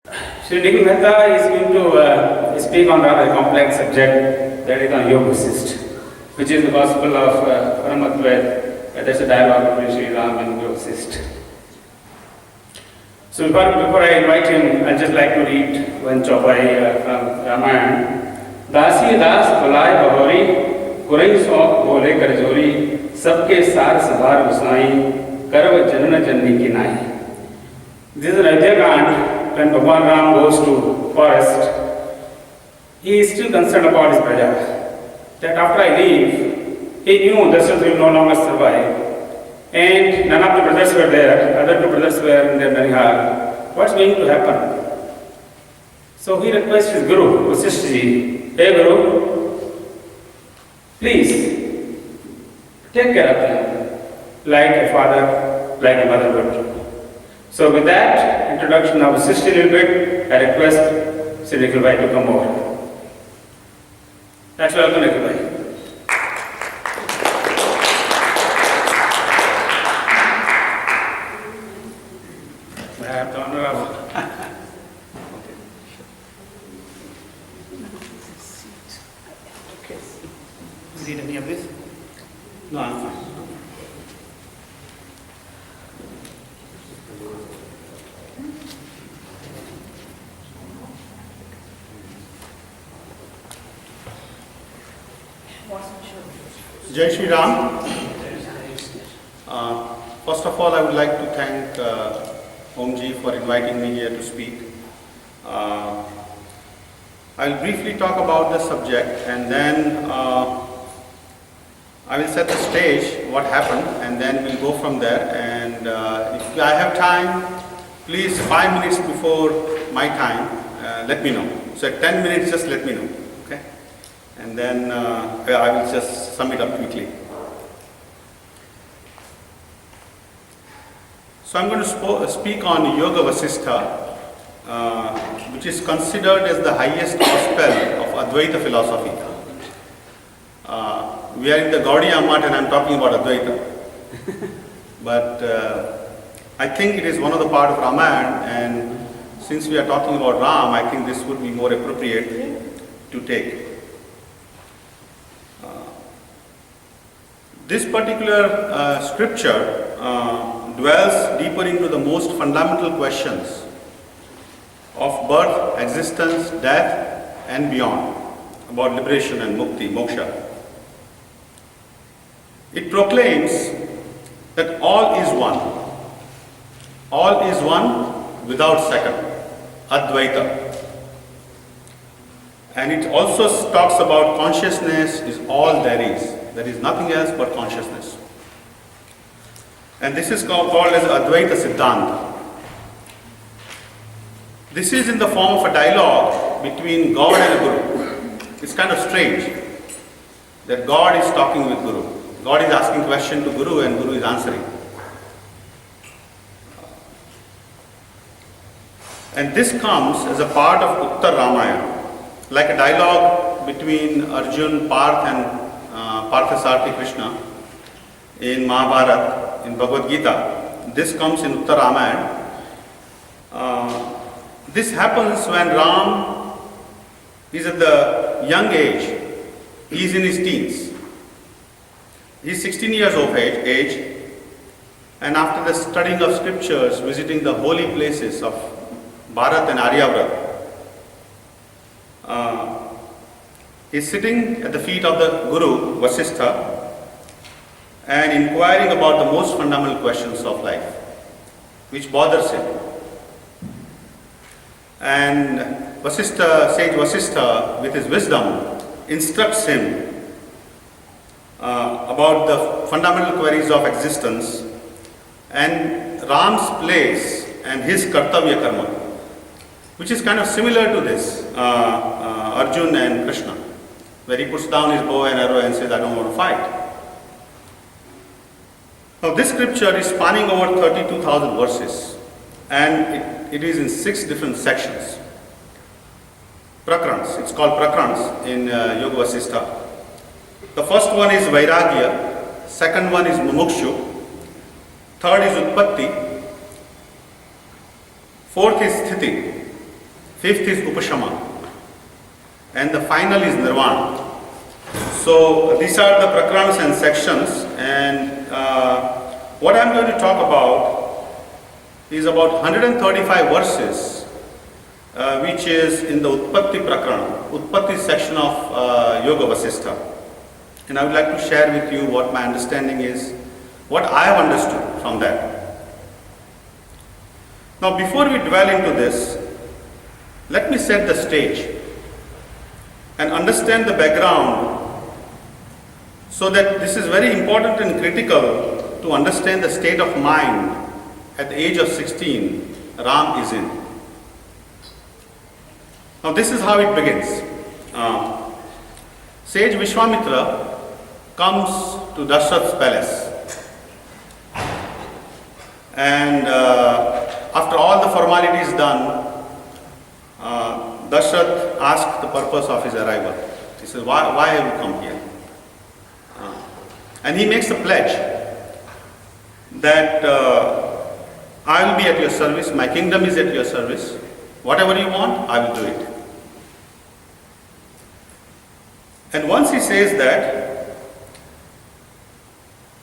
Shri Nikhil Mehta is going to speak on rather complex subject, that is on Yoga Vasishtha, which is the gospel of Param. That's a dialogue between Shri Ram and Yoga Vasishtha. So before I invite him, I'd just like to read one chaupai from Ramayana. दासी दास बुलाए बहोरी कुरई सौंप बोले करजोरी सबके सार सवार गुसाई करव जनन जननी की नाई. This is an Adavaita when Bhagwan Ram goes to forest. He is still concerned about his praja. That after I leave, he knew Dasharatha will no longer survive. And none of the brothers were there, other two brothers were in their Narihal. What's going to happen? So he requests his Guru, Vasishtha ji, hey Guru, please take care of them like a father, like a mother would. So with that introduction of Vasishtha a little bit, I request Shri Nikhil Bhai to come over. That's welcome Nikhil Bhai. I have the honor of Read any of this? No, I'm fine. Jai Shri Ram. First of all, I would like to thank Omji for inviting me here to speak. I'll briefly talk about the subject and then I will set the stage, what happened, and then we'll go from there. And if I have time, please 5 minutes before my time, let me know. So at 10 minutes, just let me know, okay? And then I will just sum it up quickly. So I'm going to speak on Yoga Vasishtha, which is considered as the highest gospel of Advaita philosophy. We are in the Gaudiaya and I'm talking about Adavaita. But I think it is one of the part of Ramayana, and since we are talking about Ram, I think this would be more appropriate to take. This particular scripture dwells deeper into the most fundamental questions of birth, existence, death, and beyond, about liberation and mukti, moksha. It proclaims that all is one. All is one without second. Advaita. And it also talks about consciousness is all there is. There is nothing else but consciousness. And this is called as Advaita Siddhanta. This is in the form of a dialogue between God and a Guru. It's kind of strange that God is talking with Guru. God is asking question to Guru and Guru is answering. And this comes as a part of Uttar Ramayana, like a dialogue between Arjun, Parth and Parthasarthi Krishna in Mahabharata, in Bhagavad Gita. This comes in Uttar Ramayana. This happens when Ram is at the young age. He is in his teens. He is 16 years of age, and after the studying of scriptures, visiting the holy places of Bharat and Aryavrat, he is sitting at the feet of the Guru, Vasishtha, and inquiring about the most fundamental questions of life, which bothers him. And Sage Vasishtha, with his wisdom, instructs him about the fundamental queries of existence and Ram's place and his kartavya karma, which is kind of similar to this Arjun and Krishna, where he puts down his bow and arrow and says, I don't want to fight. Now this scripture is spanning over 32,000 verses, and it is in 6 different sections. Prakrans, it's called Prakrans in Yoga Vasishtha. The first one is Vairagya, second one is Mumukshu, third is Utpatti, fourth is Sthiti, fifth is Upashama, and the final is Nirvana. So these are the prakranas and sections, and what I'm going to talk about is about 135 verses, which is in the Utpatti Prakrana, Utpatti section of Yoga Vasishtha. And I would like to share with you what my understanding is, what I have understood from that. Now, before we dwell into this, let me set the stage and understand the background, so that this is very important and critical to understand the state of mind at the age of 16 Ram is in. Now, this is how it begins. Sage Vishwamitra comes to Dashrath's palace, and after all the formalities done, Dashrath asked the purpose of his arrival. He says, why have you come here? And he makes a pledge that I will be at your service, my kingdom is at your service, whatever you want, I will do it. And once he says that,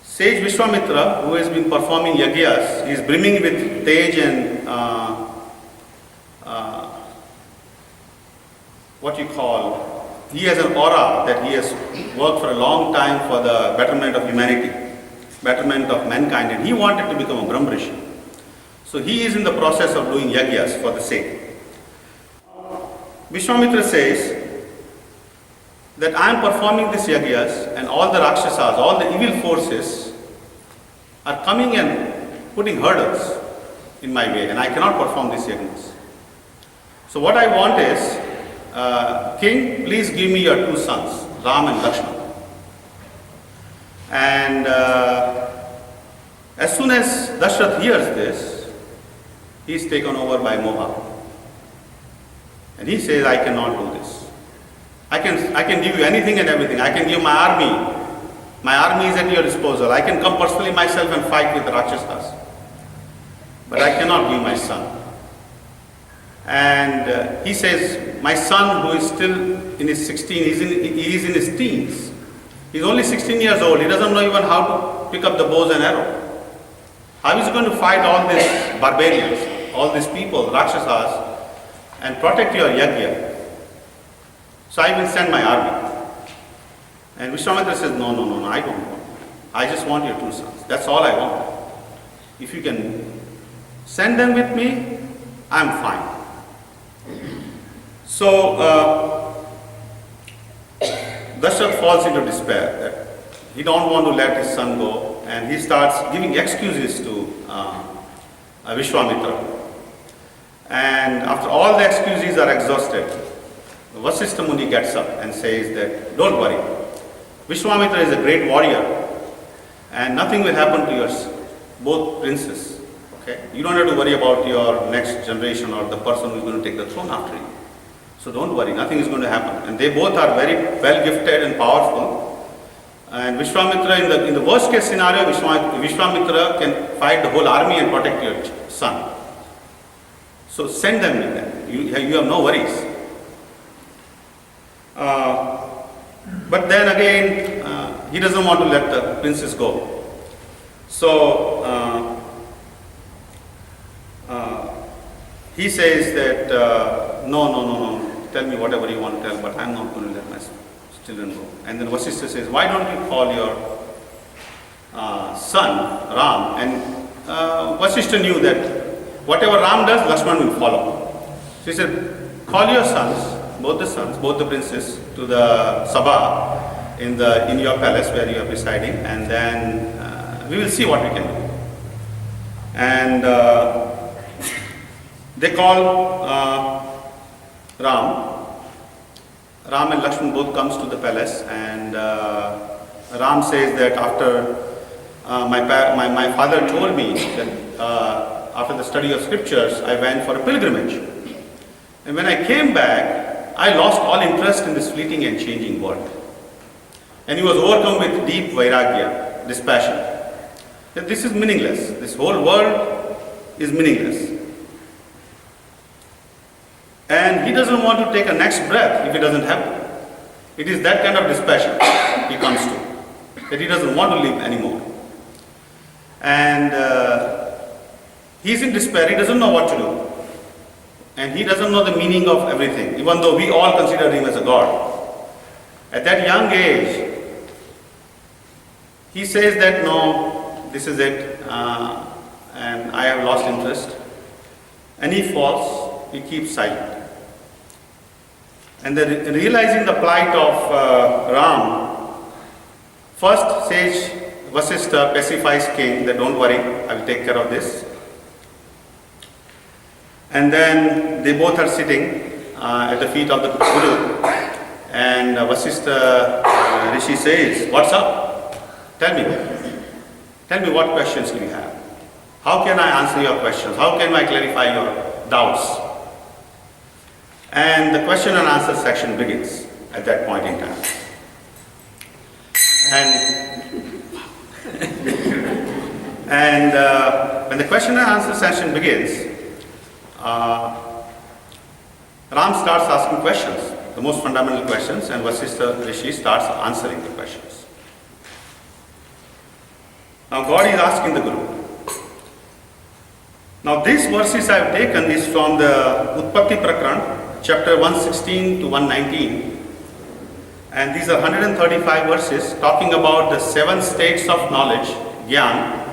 Sage Vishwamitra, who has been performing yagyas, he is brimming with tej and what you call, he has an aura that he has worked for a long time for the betterment of humanity, betterment of mankind, and he wanted to become a Brahmrishi. So he is in the process of doing yagyas for the sake. Vishwamitra says that I am performing these yagyas, and all the Rakshasas, all the evil forces are coming and putting hurdles in my way, and I cannot perform these yagyas. So what I want is, King, please give me your two sons, Ram and Lakshman. And as soon as Dashrath hears this, he is taken over by moha. And he says, I cannot do this. I can give you anything and everything. I can give my army. My army is at your disposal. I can come personally myself and fight with the Rakshasas. But I cannot give my son. And he says, my son, who is still in his 16, he is in his teens. He's only 16 years old. He doesn't know even how to pick up the bows and arrow. How is he going to fight all these barbarians, all these people, Rakshasas, and protect your yajna? So I will send my army. And Vishwamitra says, no, I don't want. I just want your two sons. That's all I want. If you can send them with me, I'm fine. So Dashrath falls into despair that he don't want to let his son go, and he starts giving excuses to Vishwamitra. And after all the excuses are exhausted, Vasishtha Muni gets up and says that, don't worry, Vishwamitra is a great warrior and nothing will happen to your both princes. Okay? You don't have to worry about your next generation or the person who is going to take the throne after you. So don't worry, nothing is going to happen. And they both are very well gifted and powerful. And Vishwamitra, in the worst case scenario, Vishwamitra can fight the whole army and protect your son. So send them with them. You have no worries. But then again, he doesn't want to let the princess go. So he says that, no, tell me whatever you want to tell, but I'm not going to let my children go. And then Vasishtha says, why don't you call your son, Ram? And Vasishtha knew that whatever Ram does, Lakshman will follow. So he said, call your sons, both the princes, to the Sabha in your palace where you are residing, and then we will see what we can do. And they call Ram. Ram and Lakshman both comes to the palace, and Ram says that after my father told me that after the study of scriptures, I went for a pilgrimage. And when I came back, I lost all interest in this fleeting and changing world. And he was overcome with deep vairagya, dispassion. That this is meaningless. This whole world is meaningless. And he doesn't want to take a next breath if he doesn't have to. It is that kind of dispassion he comes to, that he doesn't want to live anymore. And he's in despair, he doesn't know what to do. And he doesn't know the meaning of everything, even though we all consider him as a god. At that young age, he says that no, this is it, and I have lost interest. And he falls, he keeps silent. And realizing the plight of Ram, first sage Vasishtha pacifies king that don't worry, I will take care of this. And then they both are sitting at the feet of the Guru. And Vasishtha Rishi says, what's up? Tell me what questions do you have? How can I answer your questions? How can I clarify your doubts? And the question and answer section begins at that point in time. And when the question and answer session begins, Ram starts asking questions, the most fundamental questions, and Vasishtha Rishi starts answering the questions. Now God is asking the Guru. Now these verses I have taken is from the Utpatti Prakran, chapter 116 to 119. And these are 135 verses talking about the 7 states of knowledge, Gyan,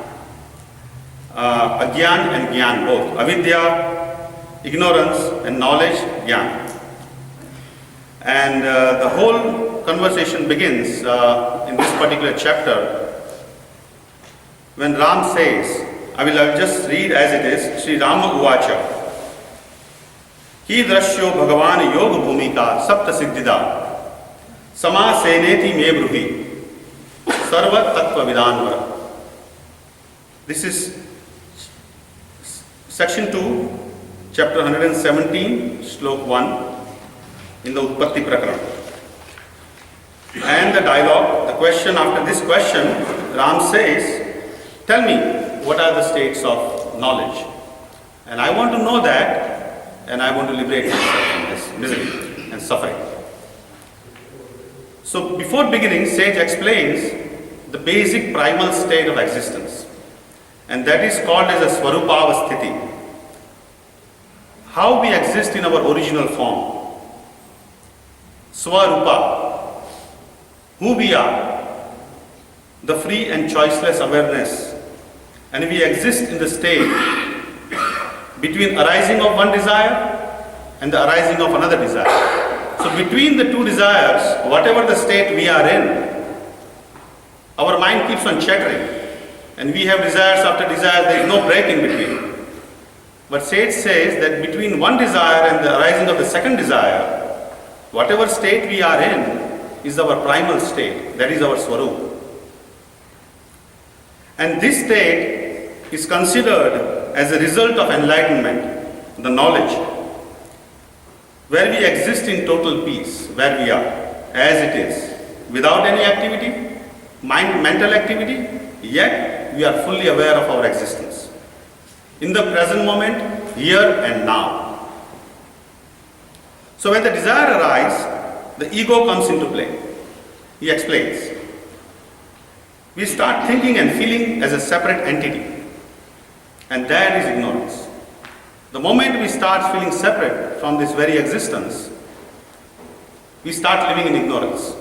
Agyan and Gyan both. Avidya, ignorance, and knowledge, Gyan. And the whole conversation begins in this particular chapter when Ram says, I will just read as it is, Shri Rama Uvacha. Ki drashyo Bhagavan Yoga Bhumika Sapta Siddhida Sama Seneti Me Bruhi Sarva Tattva Vidanvara. This is section 2, chapter 117, slok 1 in the Utpatti Prakran. And the dialogue, the question after this question, Ram says, tell me, what are the states of knowledge? And I want to know that, and I want to liberate myself from this misery and suffering. So before beginning, sage explains the basic primal state of existence, and that is called as a Swarupavasthiti. How we exist in our original form. Swarupa, who we are, the free and choiceless awareness, and we exist in the state between arising of one desire and the arising of another desire. So between the two desires, whatever the state we are in, our mind keeps on chattering, and we have desires after desire, there is no break in between. But sage says that between one desire and the arising of the second desire, whatever state we are in is our primal state, that is our Swarup. And this state is considered as a result of enlightenment, the knowledge, where we exist in total peace, where we are, as it is, without any activity, mental activity, yet we are fully aware of our existence. In the present moment, here and now. So when the desire arises, the ego comes into play. He explains. We start thinking and feeling as a separate entity. And that is ignorance. The moment we start feeling separate from this very existence, we start living in ignorance.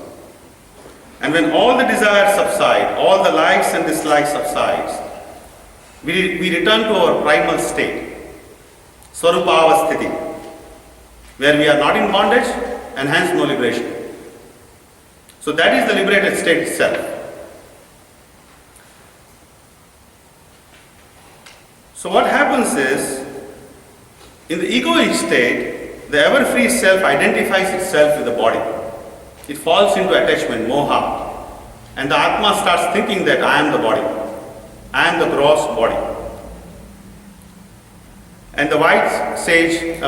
And when all the desires subside, all the likes and dislikes subsides, we return to our primal state, Swarupavasthiti, where we are not in bondage and hence no liberation. So that is the liberated state itself. So what happens is, in the egoic state, the ever-free self identifies itself with the body. It falls into attachment, moha, and the Atma starts thinking that I am the body, I am the gross body. And the wise sage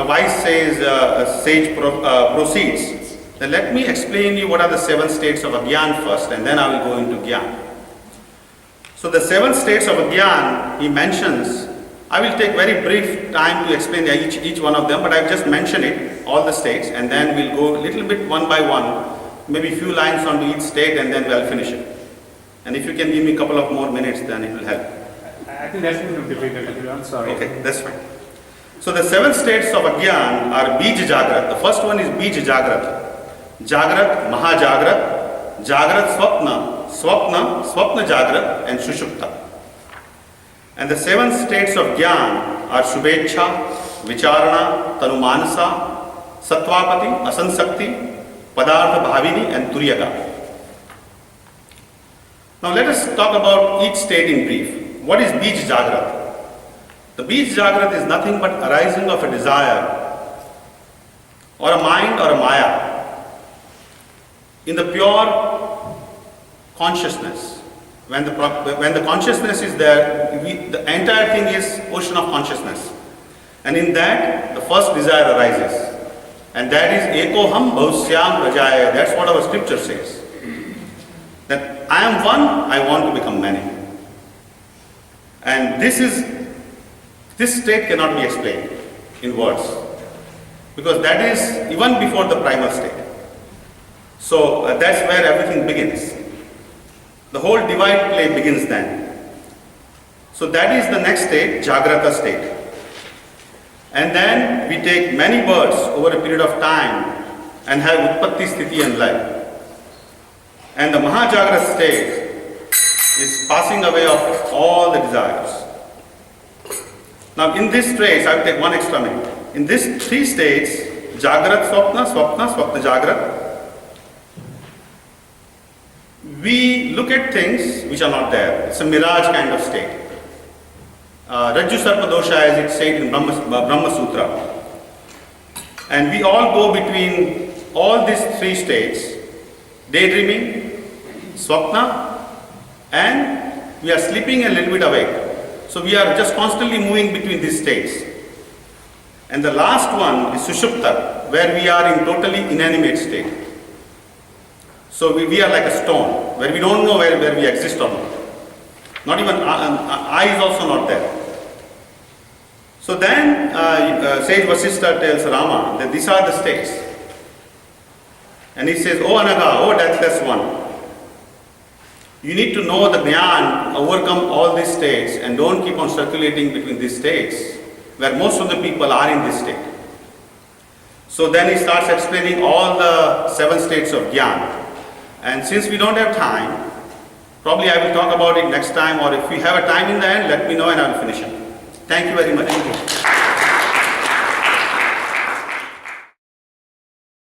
proceeds. Then let me explain you what are the 7 states of Agyan first, and then I will go into Gyan. So the 7 states of Agyan, he mentions I will take very brief time to explain each one of them, but I've just mentioned it, all the states, and then we'll go a little bit one by one, maybe a few lines onto each state, and then we'll finish it. And if you can give me a couple of more minutes, then it will help. I think that's going to be difficult. I'm sorry. Okay, that's fine. So the 7 states of Agyan are Bij Jagrat. The first one is Bij Jagrat. Jagrat, Mahajagrat, Jagrat Swapna, Swapna, Swapna Jagrat, and Sushupta. And the 7 states of Gyan are Shubhecha, Vicharana, Tanumanasa, Sattvapati, Asansakti, Padartha Bhavini, and Turyaga. Now let us talk about each state in brief. What is Bij Jagrat? The Bij Jagrat is nothing but arising of a desire or a mind or a maya in the pure consciousness. When the consciousness is there, the entire thing is ocean of consciousness. And in that, the first desire arises. And that is Ekoham Bhavusyam Rajaya. That's what our scripture says. That I am one, I want to become many. And this state cannot be explained in words. Because that is even before the primal state. So that's where everything begins. The whole divine play begins then. So that is the next state, Jagrata state. And then we take many births over a period of time and have Utpatti, Sthiti and life. And the Mahajagrata state is passing away of all the desires. Now in this trace, I will take one extra minute. In these 3 states, Jagrat, Swapna, Swapna, Swapna Jagrat, we look at things which are not there. It's a mirage kind of state. Rajju Sarpa Dosha, as it's said in Brahma Sutra. And we all go between all these 3 states, daydreaming, swapna, and we are sleeping a little bit awake. So we are just constantly moving between these states. And the last one is Sushupta, where we are in totally inanimate state. So we are like a stone, where we don't know where we exist or not. Not even eye is also not there. So then sage Vasishtha tells Rama that these are the states. And he says, "Oh Anaga, oh deathless one, you need to know the Jnana, overcome all these states and don't keep on circulating between these states where most of the people are in this state." So then he starts explaining all the 7 states of Jnana. And since we don't have time, probably I will talk about it next time, or if we have a time in the end, let me know and I will finish it. Thank you very much.